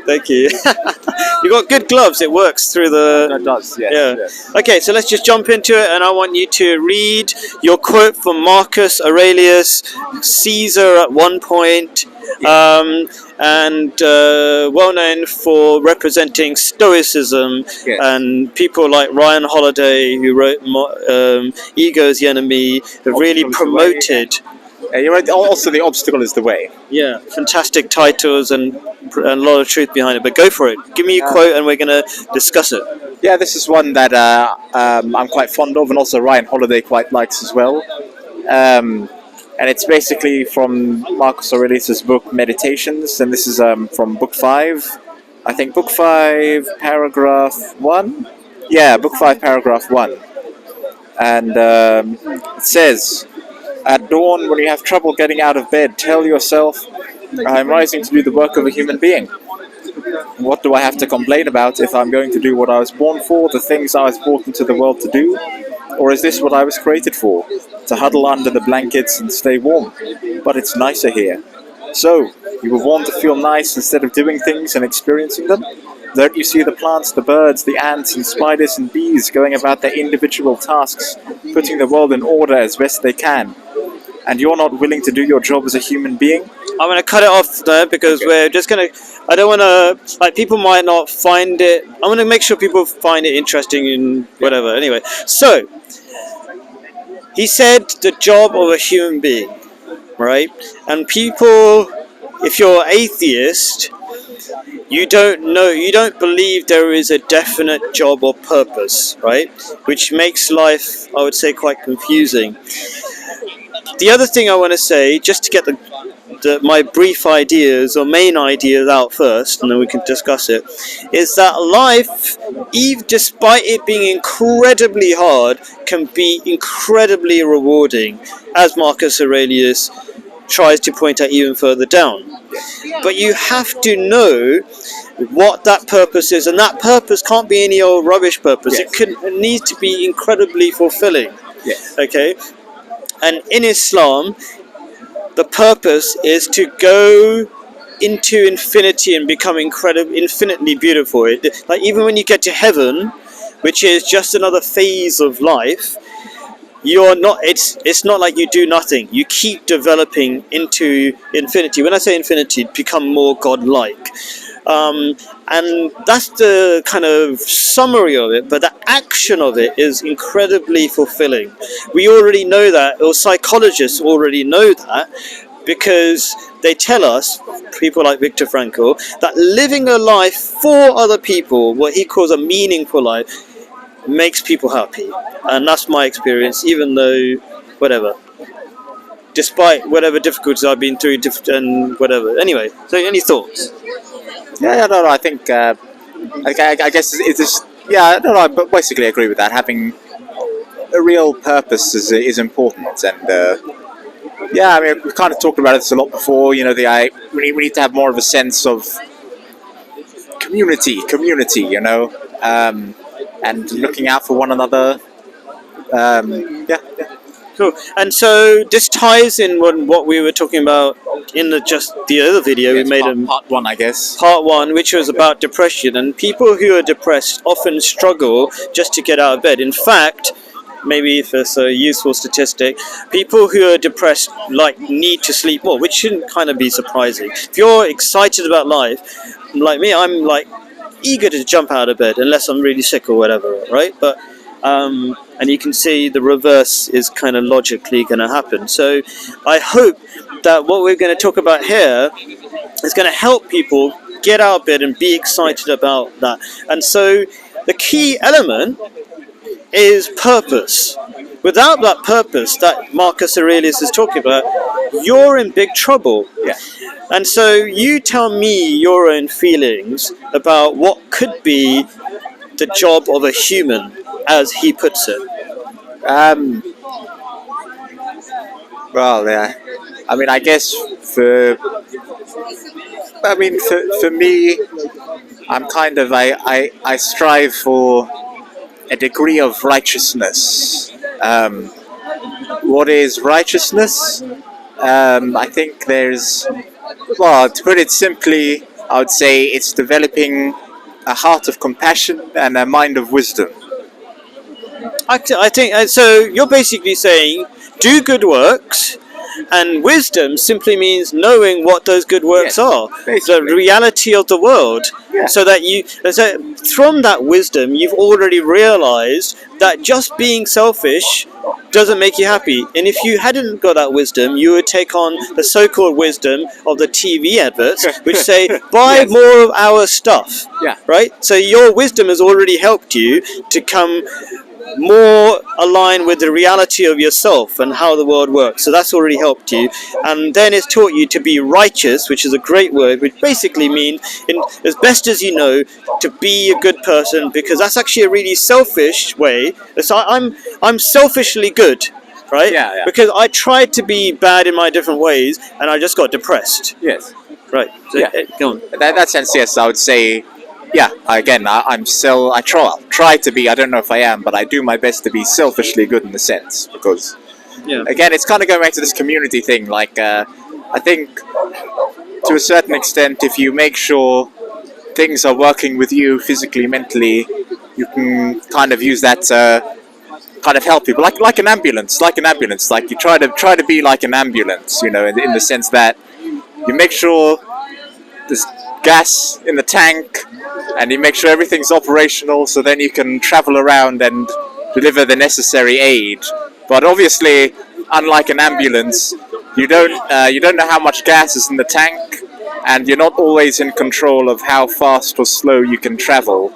Thank you. You got good gloves. It works through the. That does, yes. Yeah. Yes. Okay, so let's just jump into it, and I want you to read your quote from Marcus Aurelius, Caesar at one point, and well known for representing stoicism, Yes. and people like Ryan Holiday, who wrote Ego is the Enemy, have really promoted. You're right. Also, the obstacle is the way. Yeah, fantastic titles and a lot of truth behind it. But go for it. Give me a quote, and we're going to discuss it. Yeah, this is one that I'm quite fond of, and also Ryan Holiday quite likes as well. And it's basically from Marcus Aurelius' book Meditations, and this is from book 5. I think book 5, paragraph 1? Yeah, book 5, paragraph 1. And it says, "At dawn, when you have trouble getting out of bed, tell yourself, I am rising to do the work of a human being. What do I have to complain about if I'm going to do what I was born for, the things I was brought into the world to do? Or is this what I was created for? To huddle under the blankets and stay warm? But it's nicer here. So, you were born to feel nice instead of doing things and experiencing them? Don't you see the plants, the birds, the ants and spiders and bees going about their individual tasks, putting the world in order as best they can? And you're not willing to do your job as a human being?" I'm going to cut it off there because we're just going to. I don't want to. Like, people might not find it. I want to make sure people find it interesting and whatever. Anyway, so he said the job of a human being, right? And people, if you're atheist, you don't believe there is a definite job or purpose, right? Which makes life, I would say, quite confusing. The other thing I want to say, just to get my brief ideas or main ideas out first, and then we can discuss it, is that life, even despite it being incredibly hard, can be incredibly rewarding, as Marcus Aurelius tries to point out even further down. But you have to know what that purpose is, and that purpose can't be any old rubbish purpose. Yes. It needs to be incredibly fulfilling. Yes. Okay? And in Islam, the purpose is to go into infinity and become infinitely beautiful. Like, even when you get to heaven, which is just another phase of life, you're not. It's not like you do nothing. You keep developing into infinity. When I say infinity, become more godlike. And that's the kind of summary of it, but the action of it is incredibly fulfilling. We already know that, or psychologists already know that, because they tell us, people like Viktor Frankl, that living a life for other people, what he calls a meaningful life, makes people happy. And that's my experience, even though, whatever, despite whatever difficulties I've been through and whatever. Anyway, so any thoughts? Yeah, no, I think, I guess it's just, yeah, no, I basically agree with that. Having a real purpose is important, and yeah, I mean, we've kind of talked about this a lot before. You know, we need to have more of a sense of community. You know, and looking out for one another. Yeah. Cool. And so this ties in what we were talking about in the other video. Yes, we made part 1, I guess. Part 1, which was about depression, and people who are depressed often struggle just to get out of bed. In fact, maybe if it's a useful statistic, people who are depressed need to sleep more, which shouldn't kind of be surprising. If you're excited about life, like me, I'm eager to jump out of bed unless I'm really sick or whatever, right? But and you can see the reverse is kind of logically going to happen. So I hope that what we're going to talk about here is going to help people get out of bed and be excited about that. And so the key element is purpose. Without that purpose that Marcus Aurelius is talking about, you're in big trouble. Yeah. And so you tell me your own feelings about what could be the job of a human, as he puts it. Well, yeah. I mean, I guess for me, I'm kind of I strive for a degree of righteousness. What is righteousness? I think there's, well, to put it simply, I would say it's developing a heart of compassion and a mind of wisdom. I think so. You're basically saying do good works, and wisdom simply means knowing what those good works Yes, are, basically. the reality of the world. Yeah. So that from that wisdom, you've already realized that just being selfish doesn't make you happy. And if you hadn't got that wisdom, you would take on the so-called wisdom of the TV adverts, which say, buy Yes. more of our stuff. Yeah. Right? So your wisdom has already helped you to come more aligned with the reality of yourself and how the world works. So that's already helped you. And then it's taught you to be righteous, which is a great word, which basically means, as best as you know, to be a good person, because that's actually a really selfish way. So I'm selfishly good, right? Yeah, yeah. Because I tried to be bad in my different ways, and I just got depressed. Yes. Right. So, Yeah. go on. In that sense, yes, I would say, yeah, again, I try to be, I don't know if I am, but I do my best to be selfishly good in the sense, because, Yeah. again, it's kind of going back to this community thing, like, I think, to a certain extent, if you make sure things are working with you physically, mentally, you can kind of use that to kind of help people, like an ambulance, like you try to be like an ambulance, in the sense that you make sure there's gas in the tank, and you make sure everything's operational, so then you can travel around and deliver the necessary aid. But obviously, unlike an ambulance, you don't know how much gas is in the tank, and you're not always in control of how fast or slow you can travel.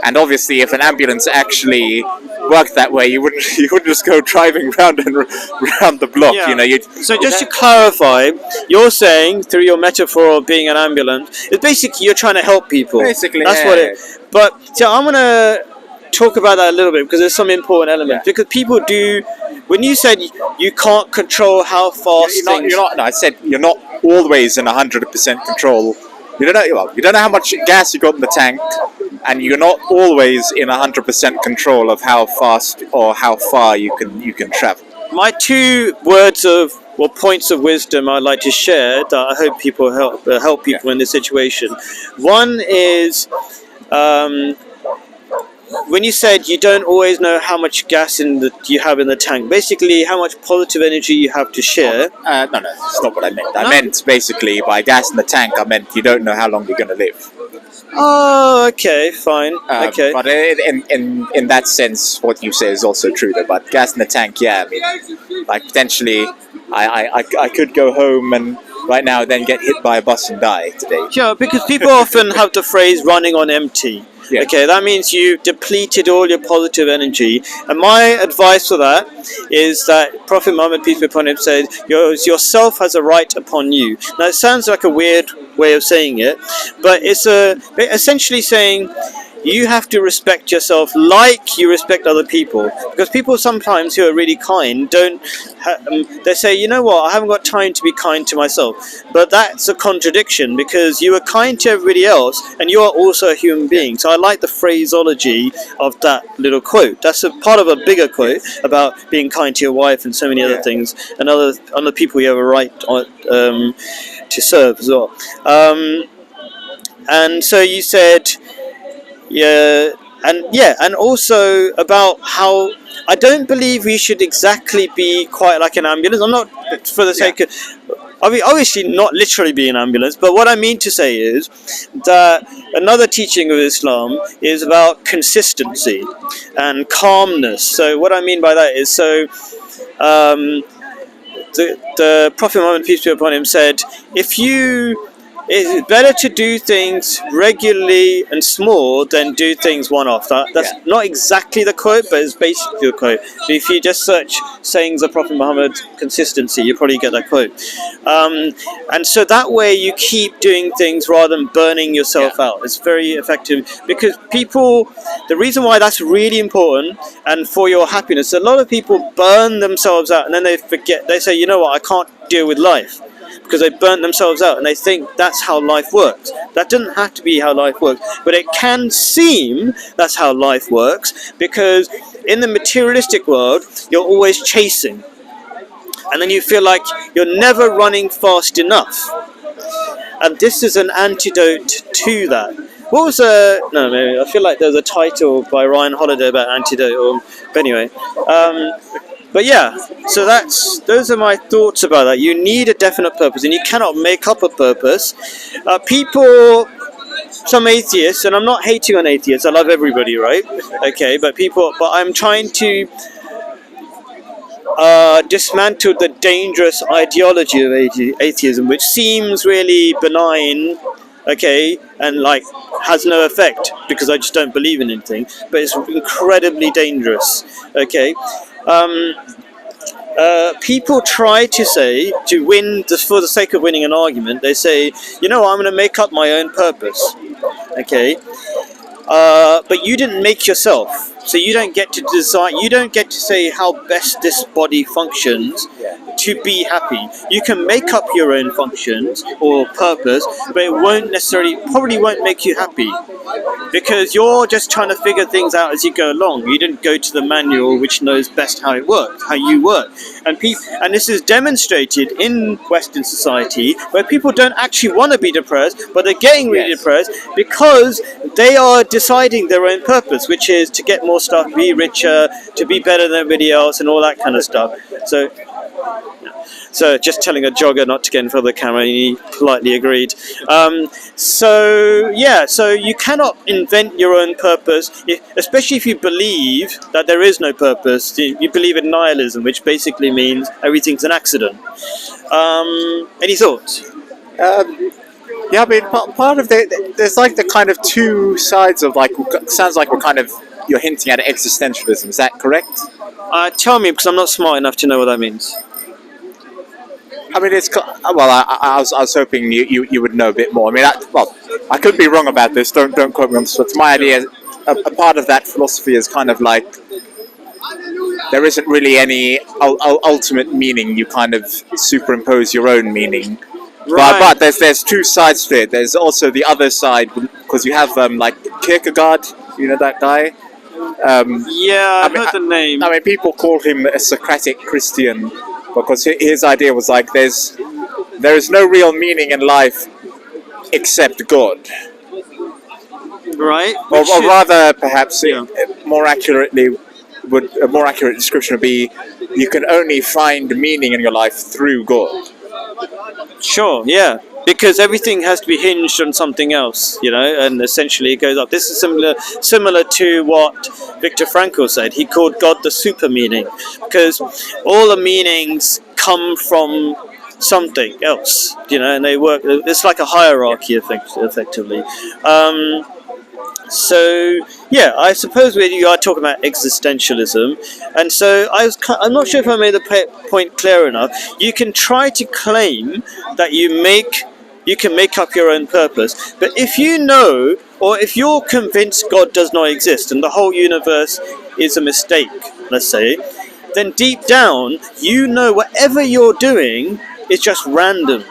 And obviously, if an ambulance actually worked that way, you wouldn't just go driving round and round the block. Yeah. So just to clarify, you're saying through your metaphor of being an ambulance, it's basically you're trying to help people. Basically, that's yeah, what yeah. it. But so I'm gonna talk about that a little bit, because there's some important elements. Yeah. Because people do, when you said you can't control how fast things. No, I said you're not always in 100% control. You don't know how much gas you got in the tank, and you're not always in 100% control of how fast or how far you can travel. My two words of or points of wisdom I'd like to share that I hope people help people in this situation. One is when you said you don't always know how much gas you have in the tank, basically how much positive energy you have to share. No, that's not what I meant. I meant basically by gas in the tank, I meant you don't know how long you're going to live. Oh, okay, fine. Okay. But in that sense, what you say is also true though. But gas in the tank, yeah, I mean, like potentially, I could go home and right now then get hit by a bus and die today. Sure, because people often have the phrase running on empty. Yeah. Okay, that means you've depleted all your positive energy. And my advice for that is that Prophet Muhammad, peace be upon him, said, yourself has a right upon you. Now, it sounds like a weird way of saying it, but it's essentially saying you have to respect yourself like you respect other people. Because people sometimes who are really kind they say, you know what, I haven't got time to be kind to myself. But that's a contradiction, because you are kind to everybody else and you are also a human being. So I like the phraseology of that little quote. That's a part of a bigger quote about being kind to your wife and so many other things, and other people you have a right to serve as well. And so you said, and also about how I don't believe we should exactly be quite like an ambulance. I'm not, for the sake of, I mean, obviously not literally be an ambulance, but what I mean to say is that another teaching of Islam is about consistency and calmness. So what I mean by that is, the Prophet Muhammad, peace be upon him, said, it's better to do things regularly and small than do things one-off. That's not exactly the quote, but it's basically the quote. But if you just search sayings of Prophet Muhammad consistency, you probably get that quote. And so that way you keep doing things rather than burning yourself out. It's very effective, because the reason why that's really important and for your happiness, a lot of people burn themselves out and then they forget, they say, you know what, I can't deal with life, because they burnt themselves out and they think that's how life works. That doesn't have to be how life works, but it can seem that's how life works, because in the materialistic world you're always chasing, and then you feel like you're never running fast enough. and this is an antidote to that. What was no, maybe I feel like there's a title by Ryan Holiday about antidote, but anyway. But yeah, so those are my thoughts about that. You need a definite purpose, and you cannot make up a purpose. Some atheists, and I'm not hating on atheists. I love everybody, right? Okay, but I'm trying to dismantle the dangerous ideology of atheism, which seems really benign, okay, and like has no effect because I just don't believe in anything, but it's incredibly dangerous, okay. People try to say, to win, just for the sake of winning an argument, they say, I'm going to make up my own purpose, okay. But you didn't make yourself, so you don't get to design. You don't get to say how best this body functions to be happy. You can make up your own functions or purpose, but it probably won't make you happy, because you're just trying to figure things out as you go along. You didn't go to the manual which knows best how it works, how you work. And this is demonstrated in Western society, where people don't actually want to be depressed, but they're getting really depressed because they are deciding their own purpose, which is to get more stuff, be richer, to be better than everybody else, and all that kind of stuff. So just telling a jogger not to get in front of the camera, and he politely agreed. So you cannot invent your own purpose, especially if you believe that there is no purpose. You believe in nihilism, which basically means everything's an accident. Any thoughts? Yeah, I mean, part of there's like the kind of two sides of like, sounds like you're hinting at existentialism. Is that correct? Tell me, because I'm not smart enough to know what that means. I mean, I was hoping you would know a bit more. I mean, I could be wrong about this. Don't quote me on this. But my idea, a part of that philosophy is kind of like there isn't really any ultimate meaning. You kind of superimpose your own meaning. Right. But there's two sides to it. There's also the other side, because you have like Kierkegaard. You know that guy. I've heard the name. I mean, people call him a Socratic Christian, because his idea was like there is no real meaning in life except God. Right. Or rather, perhaps a more accurate description would be, you can only find meaning in your life through God. Sure, yeah. Because everything has to be hinged on something else, and essentially it goes up. This is similar to what Viktor Frankl said. He called God the super meaning, because all the meanings come from something else, and they work. It's like a hierarchy, effectively. I suppose you are talking about existentialism, and so I'm not sure if I made the point clear enough. You can try to claim that you can make up your own purpose, but if if you're convinced God does not exist and the whole universe is a mistake, let's say, then deep down, whatever you're doing is just random,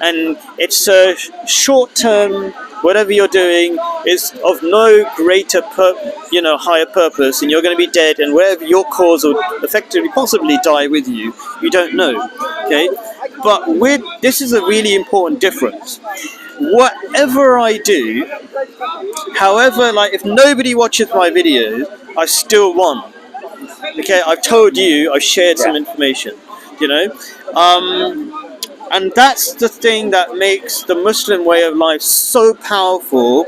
and it's a short-term. Whatever you're doing is of no greater, higher purpose, and you're going to be dead, and wherever your cause will effectively possibly die with you, you don't know. Okay, but this is a really important difference. Whatever I do, however, like if nobody watches my videos, I still won. Okay, I've told you, I've shared some information. And that's the thing that makes the Muslim way of life so powerful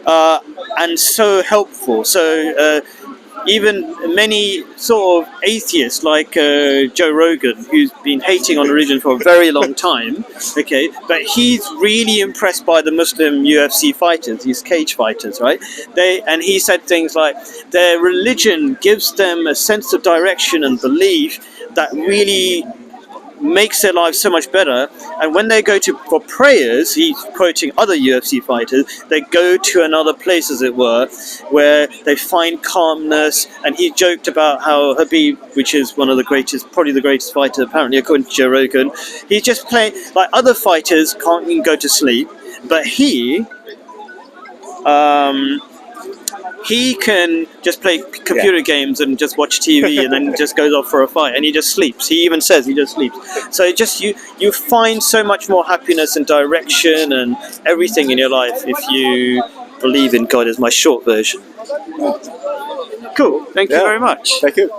and so helpful. So even many sort of atheists like Joe Rogan, who's been hating on religion for a very long time, okay, but he's really impressed by the Muslim UFC fighters, these cage fighters, right? And he said things like, their religion gives them a sense of direction and belief that really makes their lives so much better, and when they go for prayers, he's quoting other UFC fighters, they go to another place, as it were, where they find calmness. And he joked about how Habib, which is one of the greatest, probably the greatest fighter apparently according to Joe Rogan, he's just playing, like other fighters can't even go to sleep, but he he can just play computer games and just watch TV and then just goes off for a fight and he just sleeps. He even says he just sleeps. So it just you find so much more happiness and direction and everything in your life if you believe in God. Is my short version. Cool. Thank you very much. Thank you.